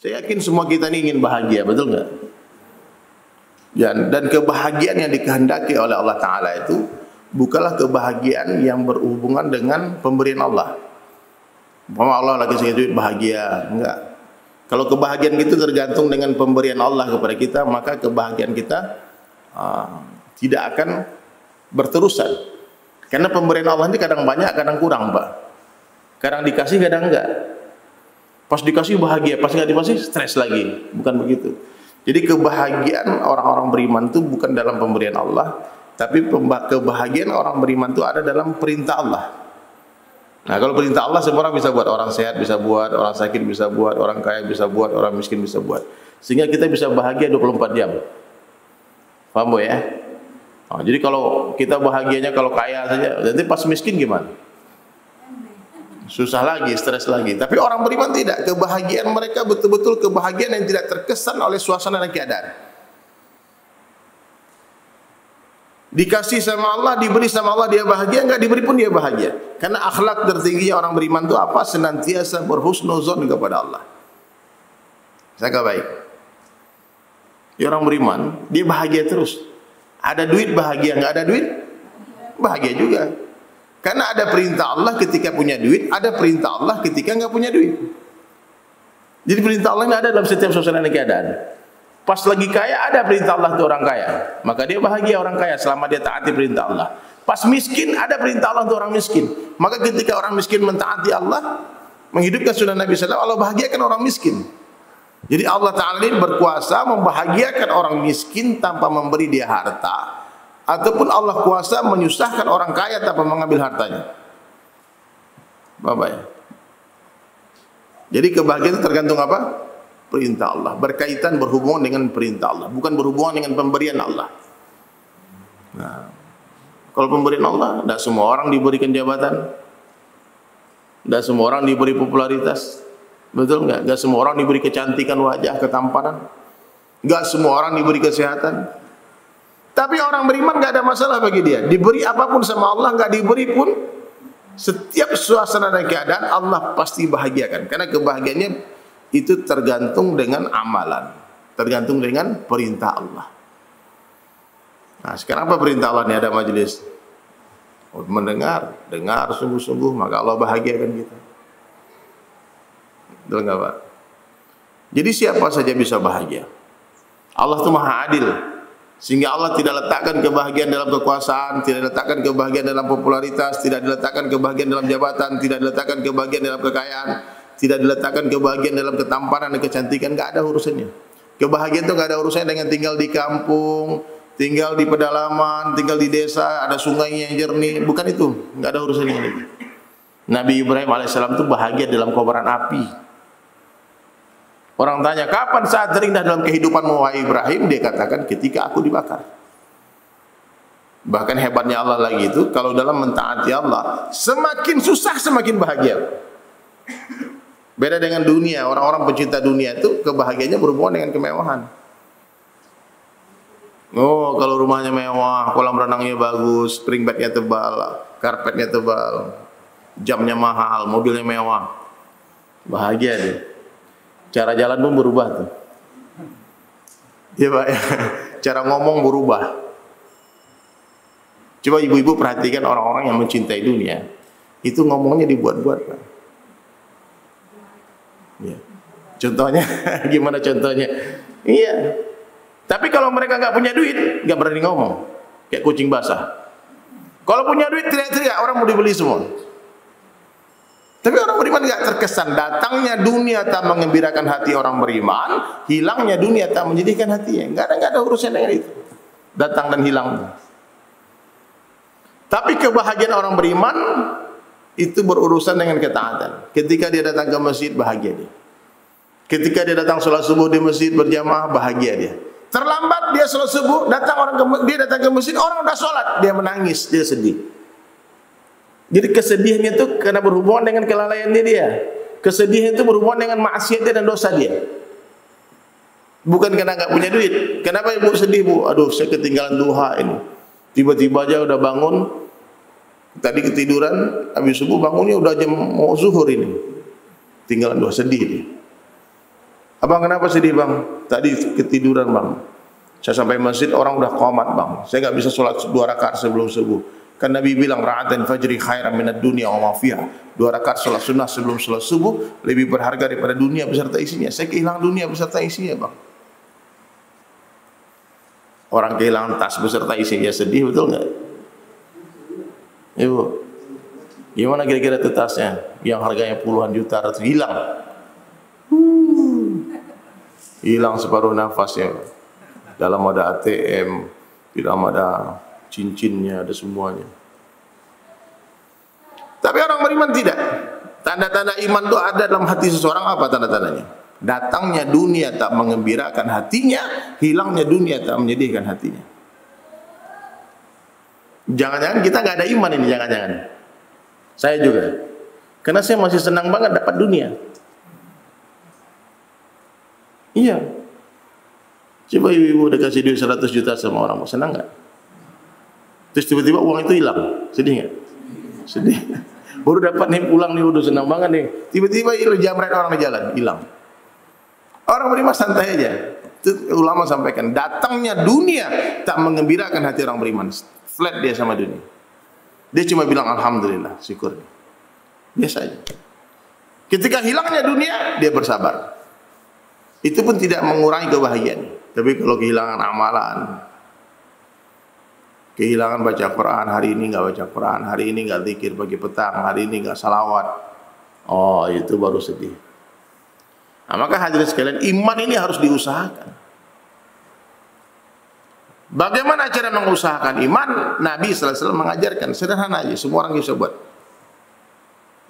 Saya yakin semua kita ini ingin bahagia, betul nggak? Dan kebahagiaan yang dikehendaki oleh Allah Ta'ala itu bukanlah kebahagiaan yang berhubungan dengan pemberian Allah. Umpama Allah lagi kasih duit bahagia, enggak. Kalau kebahagiaan itu tergantung dengan pemberian Allah kepada kita, maka kebahagiaan kita tidak akan berterusan. Karena pemberian Allah ini kadang banyak, kadang kurang, Pak. Kadang dikasih, kadang enggak. Pas dikasih bahagia, pas enggak dikasih stres lagi. Bukan begitu. Jadi kebahagiaan orang-orang beriman itu bukan dalam pemberian Allah, tapi kebahagiaan orang beriman itu ada dalam perintah Allah. Nah, kalau perintah Allah semua orang bisa buat, orang sehat bisa buat, orang sakit bisa buat, orang kaya bisa buat, orang miskin bisa buat. Sehingga kita bisa bahagia 24 jam. Paham Bu ya? Nah, jadi kalau kita bahagianya kalau kaya saja, nanti pas miskin gimana? Susah lagi, stres lagi. Tapi orang beriman tidak. Kebahagiaan mereka betul-betul kebahagiaan yang tidak terkesan oleh suasana dan keadaan. Dikasih sama Allah, diberi sama Allah, dia bahagia, enggak diberi pun dia bahagia. Karena akhlak tertingginya orang beriman itu apa? Senantiasa berhusnuzon kepada Allah. Sangka baik. Ya, orang beriman, dia bahagia terus. Ada duit bahagia, enggak ada duit bahagia juga. Karena ada perintah Allah ketika punya duit, ada perintah Allah ketika enggak punya duit. Jadi perintah Allah enggak ada dalam setiap suasana dan keadaan. Pas lagi kaya ada perintah Allah untuk orang kaya, maka dia bahagia orang kaya selama dia taati perintah Allah. Pas miskin ada perintah Allah untuk orang miskin, maka ketika orang miskin mentaati Allah, menghidupkan sunnah Nabi SAW, Allah bahagiakan orang miskin. Jadi Allah Ta'ala ini berkuasa membahagiakan orang miskin tanpa memberi dia harta, ataupun Allah kuasa menyusahkan orang kaya tanpa mengambil hartanya. Bapak ya. Jadi kebahagiaan itu tergantung apa? Perintah Allah, berkaitan berhubungan dengan perintah Allah, bukan berhubungan dengan pemberian Allah. Nah, kalau pemberian Allah, tidak semua orang diberikan jabatan, tidak semua orang diberi popularitas, betul nggak? Nggak semua orang diberi kecantikan wajah, ketampanan, nggak semua orang diberi kesehatan. Tapi orang beriman nggak ada masalah bagi dia, diberi apapun sama Allah, nggak diberi pun, setiap suasana dan keadaan Allah pasti bahagiakan, karena kebahagiaannya itu tergantung dengan amalan, tergantung dengan perintah Allah. Nah, sekarang apa perintah Allah ini? Ada majelis mendengar, dengar sungguh-sungguh, maka Allah bahagiakan kita. Betul nggak Pak? Jadi siapa saja bisa bahagia. Allah itu maha adil, sehingga Allah tidak letakkan kebahagiaan dalam kekuasaan, tidak letakkan kebahagiaan dalam popularitas, tidak diletakkan kebahagiaan dalam jabatan, tidak diletakkan kebahagiaan dalam kekayaan, tidak diletakkan kebahagiaan dalam ketampanan dan kecantikan. Enggak ada urusannya. Kebahagiaan itu enggak ada urusannya dengan tinggal di kampung, tinggal di pedalaman, tinggal di desa, ada sungainya yang jernih. Bukan itu. Enggak ada urusannya ini. Nabi Ibrahim alaihissalam itu bahagia dalam kobaran api. Orang tanya, kapan saat terindah dalam kehidupanmu wahai Ibrahim? Dia katakan, ketika aku dibakar. Bahkan hebatnya Allah lagi itu, kalau dalam mentaati Allah, semakin susah semakin bahagia. Beda dengan dunia, orang-orang pencinta dunia itu kebahagiaannya berhubungan dengan kemewahan. Oh, kalau rumahnya mewah, kolam renangnya bagus, spring bednya tebal, karpetnya tebal, jamnya mahal, mobilnya mewah, bahagia dia. Cara jalan pun berubah tuh. Iya Pak ya. Cara ngomong berubah. Coba ibu-ibu perhatikan orang-orang yang mencintai dunia, itu ngomongnya dibuat-buat Pak. Ya. Contohnya, gimana contohnya? Iya. Tapi kalau mereka nggak punya duit, nggak berani ngomong, kayak kucing basah. Kalau punya duit teriak-teriak, orang mau dibeli semua. Tapi orang beriman nggak terkesan. Datangnya dunia tak mengembirakan hati orang beriman, hilangnya dunia tak menjadikan hatinya. Nggak ada urusan dengan itu. Datang dan hilang. Tapi kebahagiaan orang beriman itu berurusan dengan ketaatan. Ketika dia datang ke masjid, bahagia dia. Ketika dia datang sholat subuh di masjid berjamaah, bahagia dia. Terlambat dia sholat subuh, dia datang ke masjid, orang udah sholat, dia menangis, dia sedih. Jadi kesedihannya itu karena berhubungan dengan kelalaian dia. Kesedihan itu berhubungan dengan maksiat dia dan dosa dia. Bukan karena nggak punya duit. Kenapa ibu sedih bu? Aduh, saya ketinggalan duha ini. Tiba-tiba aja udah bangun. Tadi ketiduran, habis subuh bangunnya udah jam mau zuhur ini. Tinggalan doa, sedih dia. Abang kenapa sedih bang? Tadi ketiduran bang. Saya sampai masjid orang udah qomat bang. Saya nggak bisa sholat 2 rakaat sebelum subuh. Kan Nabi bilang ra'atan fajri khairan minad dunya wa ma fiha. 2 rakaat sholat sunnah sebelum sholat subuh lebih berharga daripada dunia beserta isinya. Saya kehilangan dunia beserta isinya bang. Orang kehilangan tas beserta isinya sedih, betul nggak? Ibu, gimana kira-kira itu tasnya yang harganya puluhan juta hilang? Hilang separuh nafasnya. Dalam ada ATM, di dalam ada cincinnya, ada semuanya. Tapi orang beriman tidak. Tanda-tanda iman itu ada dalam hati seseorang. Apa tanda-tandanya? Datangnya dunia tak mengembirakan hatinya, hilangnya dunia tak menyedihkan hatinya. Jangan-jangan kita nggak ada iman ini, jangan-jangan. Saya juga. Karena saya masih senang banget dapat dunia. Iya. Coba ibu udah kasih duit 100 juta sama orang, mau senang nggak? Terus tiba-tiba uang itu hilang, sedih nggak? Sedih. Baru dapat nih pulang nih, udah senang banget nih. Tiba-tiba jamret orang di jalan, hilang. Orang beriman santai aja. Itu ulama sampaikan, datangnya dunia tak mengembirakan hati orang beriman. Flat dia sama dunia. Dia cuma bilang alhamdulillah, syukur. Biasa aja. Ketika hilangnya dunia, dia bersabar. Itu pun tidak mengurangi kebahagiaan. Tapi kalau kehilangan amalan, kehilangan baca Quran, hari ini nggak baca Quran, hari ini nggak zikir pagi petang, hari ini nggak salawat, oh itu baru sedih. Nah, maka hadirin sekalian, iman ini harus diusahakan. Bagaimana cara mengusahakan iman? Nabi sallallahu alaihi wasallam mengajarkan, sederhana aja, semua orang bisa buat.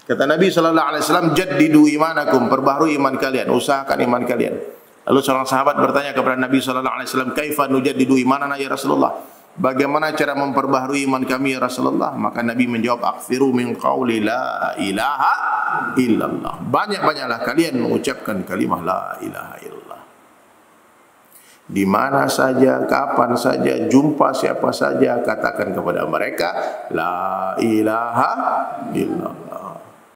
Kata Nabi sallallahu alaihi wasallam, jaddidu imanakum, perbaharui iman kalian, usahakan iman kalian. Lalu seorang sahabat bertanya kepada Nabi sallallahu alaihi wasallam, kaifa nujaddidu imanana ya Rasulullah? Bagaimana cara memperbaharui iman kami ya Rasulullah? Maka Nabi menjawab, akthiru min qawli la ilaha illallah. Banyak-banyaklah kalian mengucapkan kalimah la ilaha illallah. Di mana saja, kapan saja, jumpa siapa saja, katakan kepada mereka la ilaha illallah.